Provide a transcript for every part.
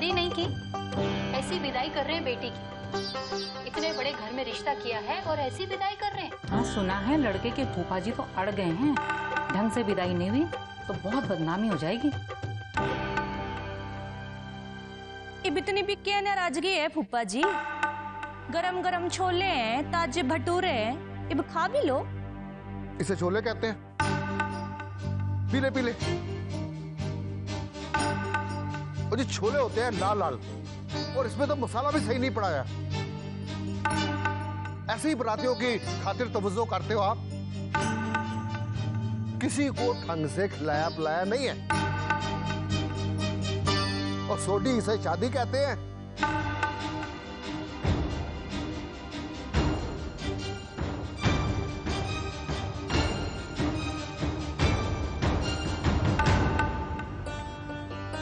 शादी नहीं की, ऐसी विदाई कर रहे हैं बेटी की। इतने बड़े घर में रिश्ता किया है और ऐसी विदाई कर रहे हैं। हाँ, सुना है लड़के के फूफा जी तो अड़ गए हैं, ढंग से विदाई नहीं हुई तो बहुत बदनामी हो जाएगी। अब इतनी भी क्या नाराजगी है फूफा जी? गरम गरम छोले हैं, ताजे भटूरे हैं, अब खा भी लो। इसे छोले कहते हैं? पीले पीले और जो छोले होते हैं लाल लाल, और इसमें तो मसाला भी सही नहीं पड़ाया। ऐसे ही बरातियों की खातिर तवज्जो करते हो आप। किसी को ढंग से खिलाया पिलाया नहीं है, और सोडी इसे शादी कहते हैं।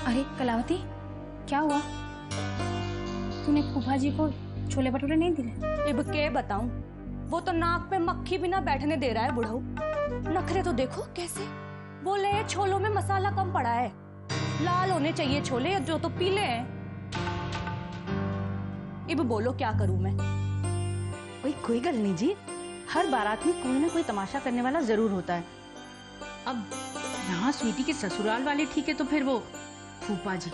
अरे कलावती, क्या हुआ? तूने फूफा जी को छोले भटूरे नहीं दिले? अब क्या बताऊं, वो तो नाक पे मक्खी भी ना बैठने दे रहा है बुढ़ऊ। नखरे तो देखो कैसे बोले, छोलों में मसाला कम पड़ा है, लाल होने चाहिए छोले, जो तो पीले हैं। अब बोलो क्या करूं मैं? कोई गल नहीं जी, हर बारात में कोई ना कोई तमाशा करने वाला जरूर होता है। अब यहाँ स्वीटी के ससुराल वाले ठीक है, तो फिर वो फूफा जी।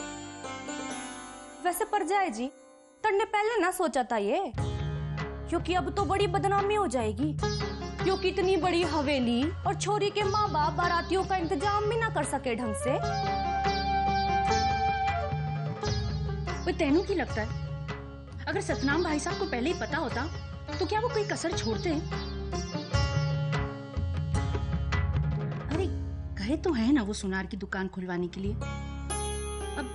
वैसे परजाई जी तन्ने पहले ना सोचा था ये, क्योंकि अब तो बड़ी बदनामी हो जाएगी, क्योंकि इतनी बड़ी हवेली और छोरी के माँ बाप बारातियों का इंतजाम भी ना कर सके ढंग से। तेनू की लगता है, अगर सतनाम भाई साहब को पहले ही पता होता तो क्या वो कोई कसर छोड़ते हैं? अरे गए तो है ना वो सुनार की दुकान खुलवाने के लिए। अब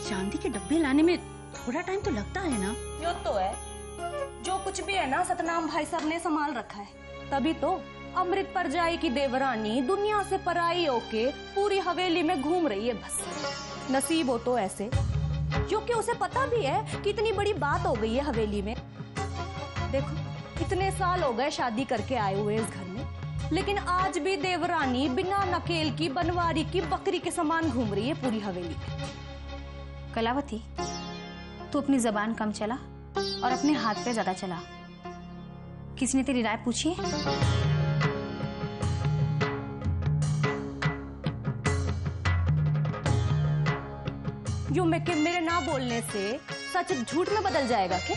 चांदी के डब्बे लाने में थोड़ा टाइम तो लगता है ना। यो तो है, जो कुछ भी है ना सतनाम भाई साहब ने संभाल रखा है, तभी तो अमृत परजाई की देवरानी दुनिया से पराई होके पूरी हवेली में घूम रही है। बस नसीब हो तो ऐसे, क्योंकि उसे पता भी है कि इतनी बड़ी बात हो गई है हवेली में। देखो इतने साल हो गए शादी करके आए हुए इस घर में, लेकिन आज भी देवरानी बिना नकेल की बनवारी की बकरी के समान घूम रही है पूरी हवेली। कलावती, तू अपनी जबान कम चला और अपने हाथ पे ज्यादा चला। किसी ने तेरी राय पूछी है? यूं में कि मेरे ना बोलने से सच झूठ में बदल जाएगा क्या?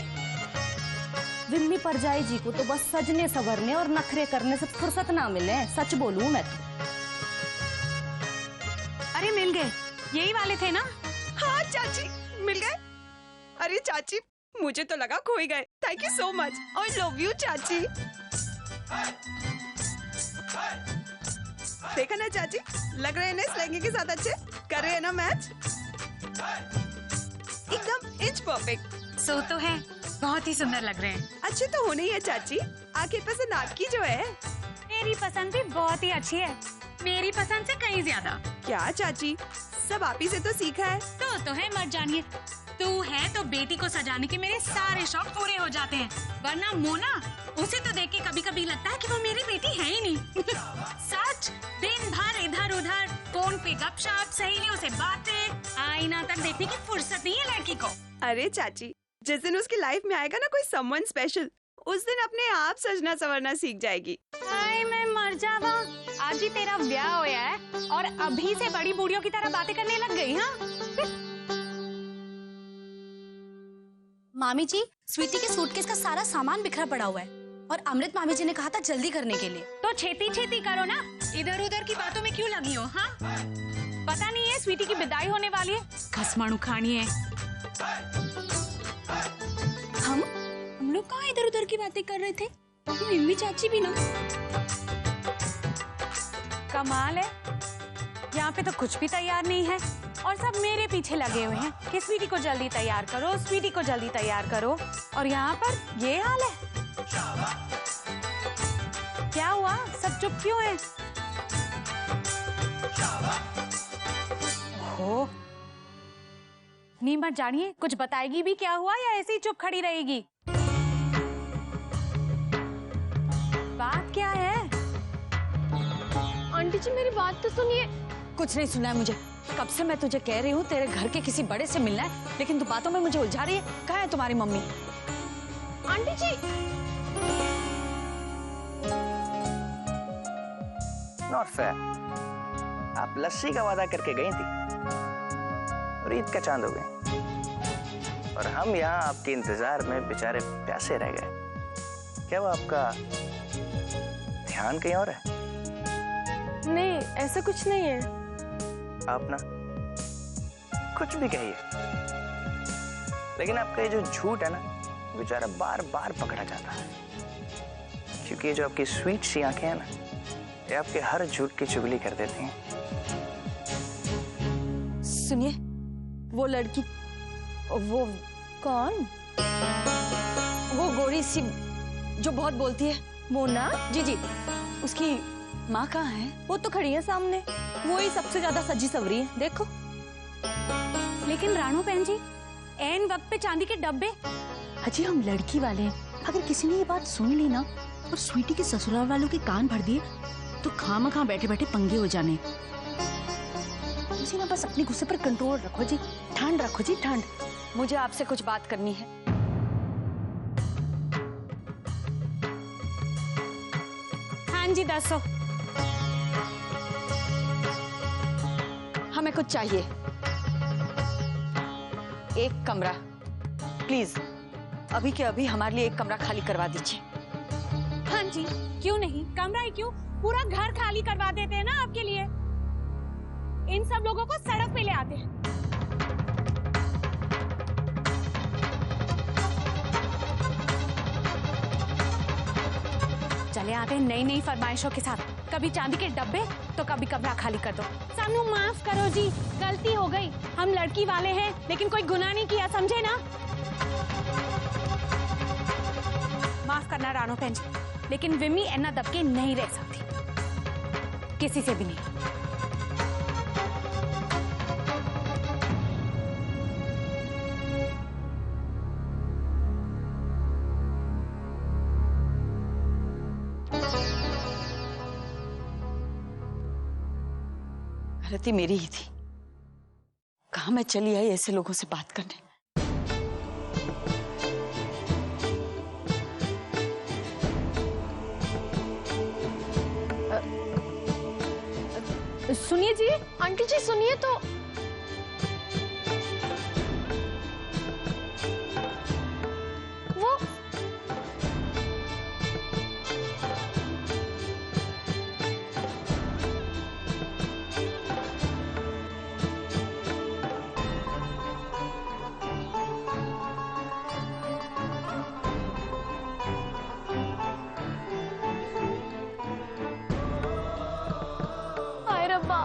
विम्मी परजाई जी को तो बस सजने सवरने और नखरे करने से फुर्सत ना मिले, सच बोलूं मैं तो। अरे मिल गए, यही वाले थे ना? हाँ चाची मिल गए। अरे चाची मुझे तो लगा खो ही गए। Thank you so much, I love you चाची। देखा ना चाची, लग रहे हैं ना इस लहंगे के साथ अच्छे, कर रहे हैं ना मैच, एकदम इंच परफेक्ट। सो तो है, बहुत ही सुंदर लग रहे हैं। अच्छे तो होने ही है चाची, आखिर पसंद आपकी जो है। मेरी पसंद भी बहुत ही अच्छी है, मेरी पसंद से कहीं ज्यादा। क्या चाची, सब आप ही से तो सीखा है। तो है, मत जानिए। तू है तो बेटी को सजाने के मेरे सारे शौक पूरे हो जाते हैं, वरना मोना उसे तो देख के कभी कभी लगता है कि वो मेरी बेटी है ही नहीं। सच, दिन भर इधर उधर फोन पे गपशप, सहेलियों से बातें, आईना तक देखने की फुर्सत नहीं है लड़की को। अरे चाची, जिस दिन उसकी लाइफ में आएगा ना कोई समवन स्पेशल, उस दिन अपने आप सजना संवरना सीख जाएगी। हाय मैं मर जावा, आज ही तेरा ब्याह होया है और अभी से बड़ी बूढ़ियों की तरह बातें करने लग गई। हाँ मामी जी, स्वीटी के सूटकेस का सारा सामान बिखरा पड़ा हुआ है और अमृत मामी जी ने कहा था जल्दी करने के लिए। तो छेती छेती करो ना, इधर उधर की बातों में क्यों लगी हो? हाँ पता नहीं है स्वीटी की विदाई होने वाली है, खसमाणु खानी है। हम लोग कहाँ इधर उधर की बातें कर रहे थे? मम्मी चाची भी ना। कमाल है, यहाँ पे तो कुछ भी तैयार नहीं है और सब मेरे पीछे लगे हुए हैं कि स्वीटी को जल्दी तैयार करो, स्वीटी को जल्दी तैयार करो, और यहाँ पर ये हाल है। क्या हुआ, सब चुप क्यों हैं? ओह, नहीं मत जानिए, कुछ बताएगी भी क्या हुआ या ऐसे ही चुप खड़ी रहेगी? बात क्या है? आंटी जी मेरी बात तो सुनिए। कुछ नहीं सुना है मुझे। कब से मैं तुझे कह रही हूँ तेरे घर के किसी बड़े से मिलना है, लेकिन तू बातों में मुझे उलझा रही है। कहाँ है तुम्हारी mummy? Aunty ji, not fair. आप लस्सी का वादा करके गई थी और ईद का चांद हो गए, और हम यहाँ आपके इंतजार में बेचारे प्यासे रह गए। क्या वो आपका ध्यान कहीं और है? नहीं, ऐसा कुछ नहीं है। आप ना कुछ भी कहिए, लेकिन आपका ये जो झूठ है ना, बेचारा बार बार पकड़ा जाता है। क्योंकि ये जो आपकी स्वीट सी आंखें हैं ना, ये आपके हर झूठ की चुगली कर देती हैं। सुनिए, वो लड़की, वो कौन? वो गोरी सी जो बहुत बोलती है। मोना? जी जी, उसकी माँ कहाँ है? वो तो खड़ी है सामने, वो ही सबसे ज्यादा सजी सवरी है, देखो। लेकिन रानू बहन जी, एन वक्त पे चांदी के डब्बे। अजी हम लड़की वाले हैं, अगर किसी ने ये बात सुन ली ना और स्वीटी के ससुराल वालों के कान भर दिए तो खामखा बैठे बैठे पंगे हो जाने। ना बस अपने गुस्से पर कंट्रोल रखो जी, ठंड रखो जी, ठंड। मुझे आपसे कुछ बात करनी है। हाँ जी, दसो। हमें कुछ चाहिए, एक कमरा प्लीज। अभी के अभी हमारे लिए एक कमरा खाली करवा दीजिए। हाँ जी, क्यों नहीं, कमरा ही क्यों, पूरा घर खाली करवा देते हैं ना आपके लिए। इन सब लोगों को सड़क पे ले आते हैं। चले आते हैं नई नई फरमाइशों के साथ, कभी चांदी के डब्बे तो कभी कमरा खाली कर दो। सानू माफ करो जी, गलती हो गई, हम लड़की वाले हैं लेकिन कोई गुनाह नहीं किया, समझे ना। माफ करना रानो बहन जी, लेकिन विमी ऐना दबके नहीं रह सकती, किसी से भी नहीं। गलती मेरी ही थी, कहाँ मैं चली आई ऐसे लोगों से बात करने। सुनिए जी, आंटी जी सुनिए तो। वो रब्बा,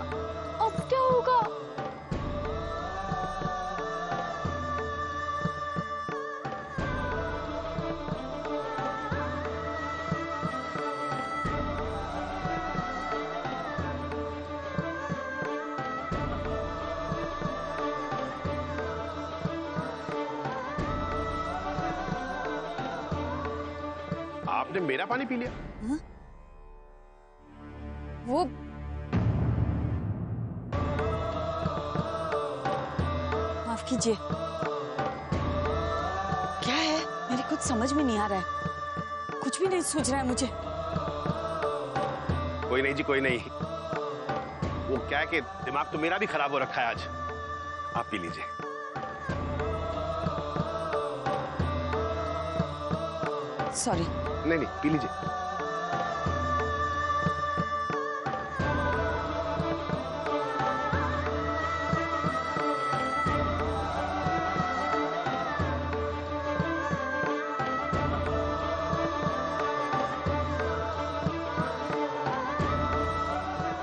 अब क्या होगा? आपने मेरा पानी पी लिया? हा? वो माफ कीजिए, क्या है, मेरी कुछ समझ में नहीं आ रहा है, कुछ भी नहीं सूझ रहा है मुझे। कोई नहीं जी, कोई नहीं। वो क्या है कि दिमाग तो मेरा भी खराब हो रखा है आज। आप पी लीजिए। सॉरी। नहीं नहीं, पी लीजिए।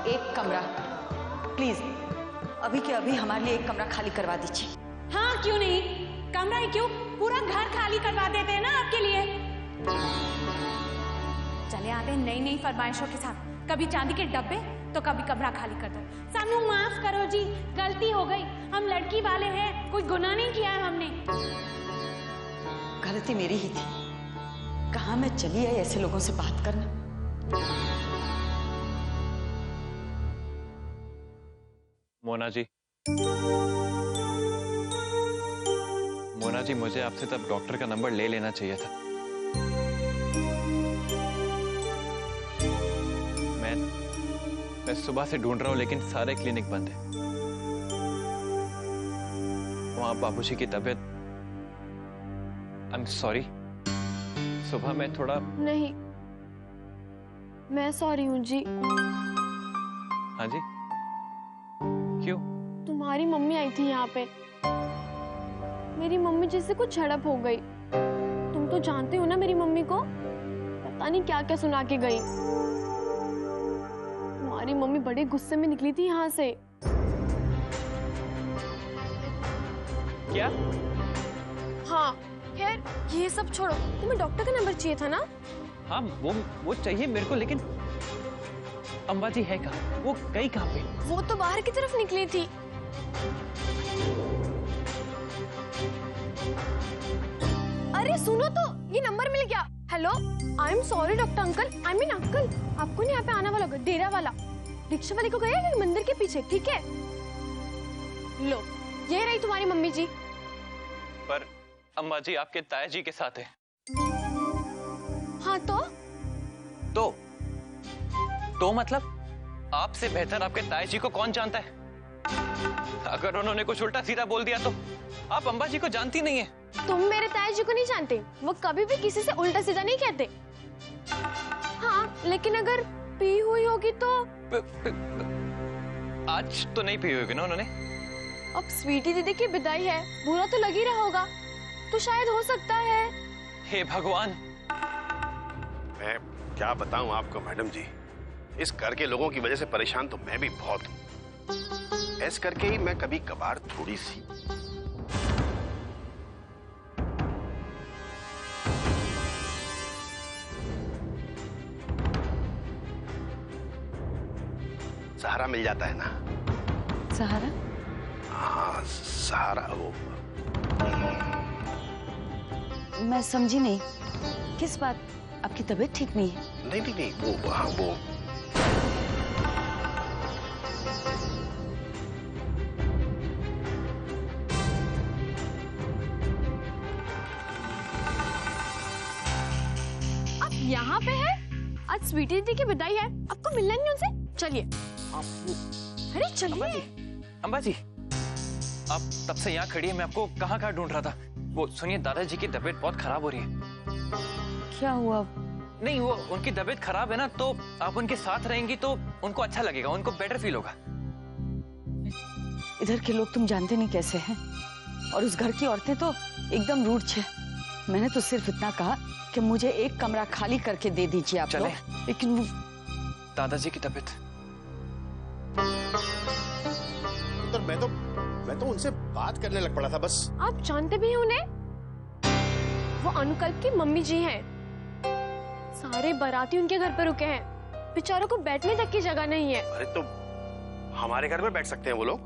एक कमरा प्लीज, अभी के अभी हमारे लिए एक कमरा खाली करवा दीजिए। हाँ क्यों नहीं, कमरा ही क्यों, पूरा घर खाली करवा देते हैं ना आपके लिए। चले आते हैं नई नई फरमाइशों के साथ, कभी चांदी के डब्बे तो कभी कमरा खाली कर दो। सानू माफ करो जी, गलती हो गई, हम लड़की वाले हैं, कोई गुनाह नहीं किया है हमने। गलती मेरी ही थी, कहाँ मैं चली आई ऐसे लोगों से बात करना। मोना जी, मुझे आपसे तब डॉक्टर का नंबर ले लेना चाहिए था। मैं सुबह से ढूंढ रहा हूं लेकिन सारे क्लिनिक बंद है। वहां बाबूजी की तबीयत, आई एम सॉरी। सुबह मैं थोड़ा नहीं, मैं सॉरी हूँ जी। हाँ जी, क्यों? तुम्हारी मम्मी आई थी यहाँ पे, मेरी मम्मी जैसे कुछ झड़प हो गई। तुम तो जानते हो ना मेरी मम्मी को, पता नहीं क्या क्या सुना के गई। तुम्हारी मम्मी बड़े गुस्से में निकली थी यहाँ से। क्या? हाँ, खैर ये सब छोड़ो, तुम्हें डॉक्टर का नंबर चाहिए था ना? हाँ, वो चाहिए मेरे को, लेकिन अम्बा जी है कहाँ? वो गई कहाँ पे? वो तो बाहर की तरफ निकली थी। अरे सुनो तो, ये नंबर मिल गया। Hello, I am sorry doctor uncle, I mean uncle, आपको नहीं यहाँ पे आना वाला होगा, डेरा वाला। रिक्शा वाले को गया मंदिर के पीछे, ठीक है? लो, ये रही तुम्हारी मम्मी जी। पर अम्मा जी आपके ताया जी के साथ है। हाँ तो मतलब आपसे बेहतर आपके ताया जी को कौन जानता है? अगर उन्होंने कुछ उल्टा सीधा बोल दिया तो आप अम्बा जी को जानती नहीं है। तुम मेरे ताया जी को नहीं जानते, वो कभी भी किसी से उल्टा सीधा नहीं कहते। हाँ, लेकिन अगर पी हुई होगी तो आज तो नहीं पी होगी ना उन्होंने। अब स्वीटी दीदी की विदाई है, बुरा तो लग ही रहा होगा, तो शायद हो सकता है। हे भगवान, मैं क्या बताऊं आपको मैडम जी, इस घर के लोगों की वजह से परेशान तो मैं भी बहुत हूं। ऐस करके ही मैं कभी कभार थोड़ी सी सहारा मिल जाता है ना। सहारा? हाँ, सहारा। वो मैं समझी नहीं, किस बात? आपकी तबीयत ठीक नहीं है? नहीं, वो हाँ वो आप यहाँ पे है? आज स्वीटी दीदी की विदाई है, आपको मिलना नहीं उनसे? चलिए। अरे चलिए। अम्बा जी, आप तब से यहाँ खड़ी है, मैं आपको कहाँ ढूंढ रहा था। वो सुनिए, दादाजी की तबीयत बहुत खराब हो रही है। क्या हुआ? नहीं, वो उनकी तबीयत खराब है ना, तो आप उनके साथ रहेंगी तो उनको अच्छा लगेगा, उनको बेटर फील होगा। इधर के लोग तुम जानते नहीं कैसे हैं, और उस घर की औरतें तो एकदम रूड छे। मैंने तो सिर्फ इतना कहा कि मुझे एक कमरा खाली करके दे दीजिए आप चले, लेकिन वो दादाजी की तबीयत। मैं तो उनसे बात करने लग पड़ा था बस। आप जानते भी हैं उन्हें? वो अंकल की मम्मी जी हैं। सारे बाराती उनके घर पर रुके हैं, बेचारों को बैठने तक की जगह नहीं है। अरे तो हमारे घर में बैठ सकते हैं वो लोग?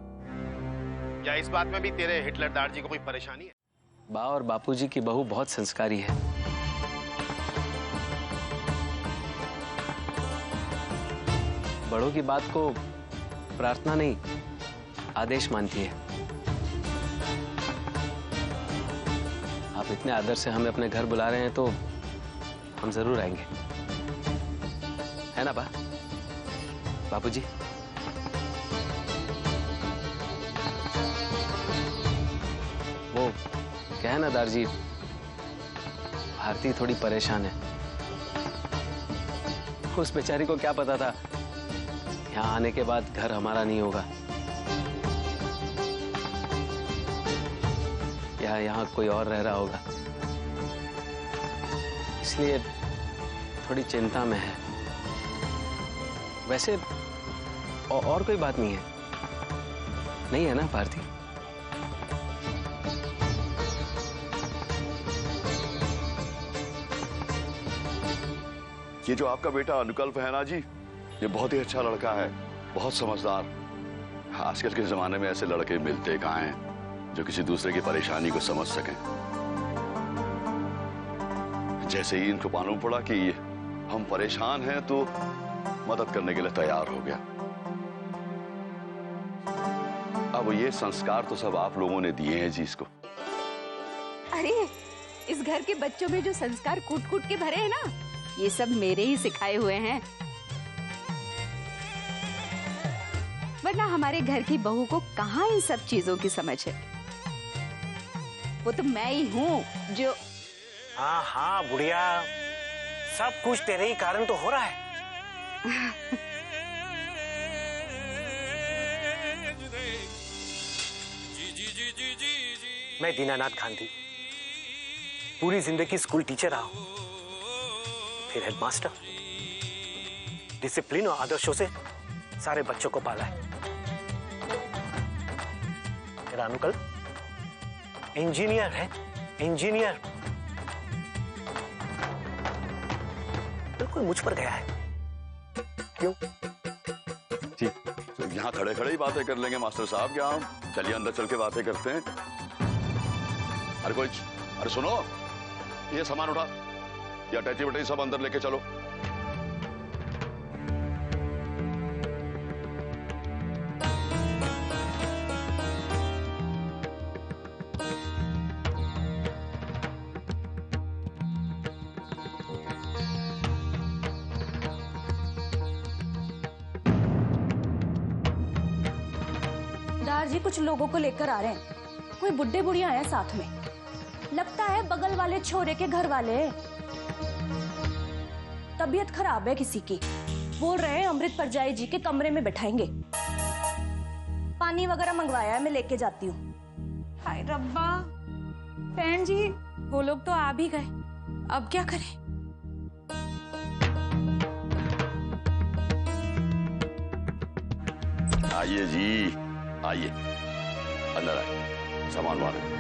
या इस बात में भी तेरे हिटलरदार जी को कोई परेशानी है? बा और बापूजी की बहू बहुत संस्कारी है। बड़ों की बात को प्रार्थना नहीं, आदेश मानती है। आप इतने आदर से हमें अपने घर बुला रहे हैं तो हम जरूर आएंगे, है ना बापूजी? वो क्या है ना दारजी, भारती थोड़ी परेशान है। उस बेचारी को क्या पता था यहाँ आने के बाद घर हमारा नहीं होगा, या यहाँ कोई और रह रहा होगा, इसलिए थोड़ी चिंता में है। वैसे और कोई बात नहीं है, नहीं है ना भारती? ये जो आपका बेटा अनुकल्प है ना जी, ये बहुत ही अच्छा लड़का है, बहुत समझदार। आजकल के जमाने में ऐसे लड़के मिलते कहाँ हैं जो किसी दूसरे की परेशानी को समझ सकें। जैसे ही इनको मालूम पड़ा कि हम परेशान हैं तो मदद करने के लिए तैयार हो गया। साहब, ये संस्कार तो सब आप लोगों ने दिए हैं जी इसको। अरे इस घर के बच्चों में जो संस्कार कूट कूट के भरे हैं ना, ये सब मेरे ही सिखाए हुए हैं। वरना हमारे घर की बहू को कहाँ इन सब चीजों की समझ है। वो तो मैं ही हूँ जो। हाँ हाँ बुढ़िया, सब कुछ तेरे ही कारण तो हो रहा है। मैं दीनानाथ गांधी पूरी जिंदगी स्कूल टीचर रहा हूं, फिर हेडमास्टर। डिसिप्लिन और आदर्शों से सारे बच्चों को पाला है। मेरा अंकल इंजीनियर है, इंजीनियर। बिल्कुल मुझ पर गया है। क्यों? जी तो यहाँ खड़े खड़े ही बातें कर लेंगे मास्टर साहब, क्या हम? चलिए अंदर चल के बातें करते हैं। अरे सुनो, ये सामान उठा, या अटैची वटैची सब अंदर लेके चलो। दार जी कुछ लोगों को लेकर आ रहे हैं, कोई बुड्ढे बुढ़िया हैं साथ में। लगता है बगल वाले छोरे के घर वाले। तबीयत खराब है किसी की, बोल रहे हैं अमृत परजाई जी के कमरे में बैठाएंगे। पानी वगैरह मंगवाया है, मैं लेके जाती हूँ। हाय रब्बा, बहन जी वो लोग तो आ भी गए, अब क्या करें? आइए जी, आइए अंदर आइए, सामान वाले।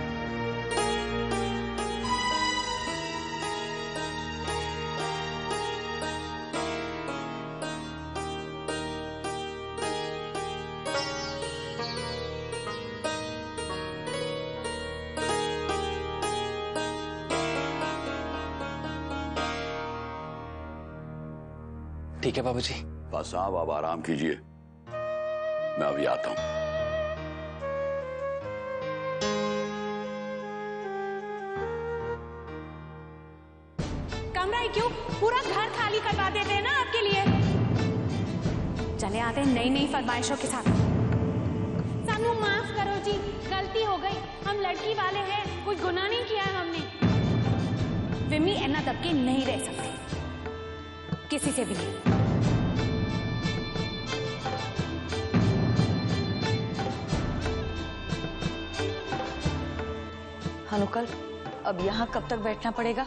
ठीक है बाबूजी। बस साहब आप आराम कीजिए, मैं अभी आता हूं। कमरा ही क्यों, पूरा घर खाली करवा देते हैं ना आपके लिए। चले आते हैं नई नई फरमाइशों के साथ। सानू माफ करो जी, गलती हो गई, हम लड़की वाले हैं, कोई गुनाह नहीं किया है हमने। विमी ऐना दबके नहीं रह सकते किसी से भी नहीं। अनुकल, अब यहाँ कब तक बैठना पड़ेगा?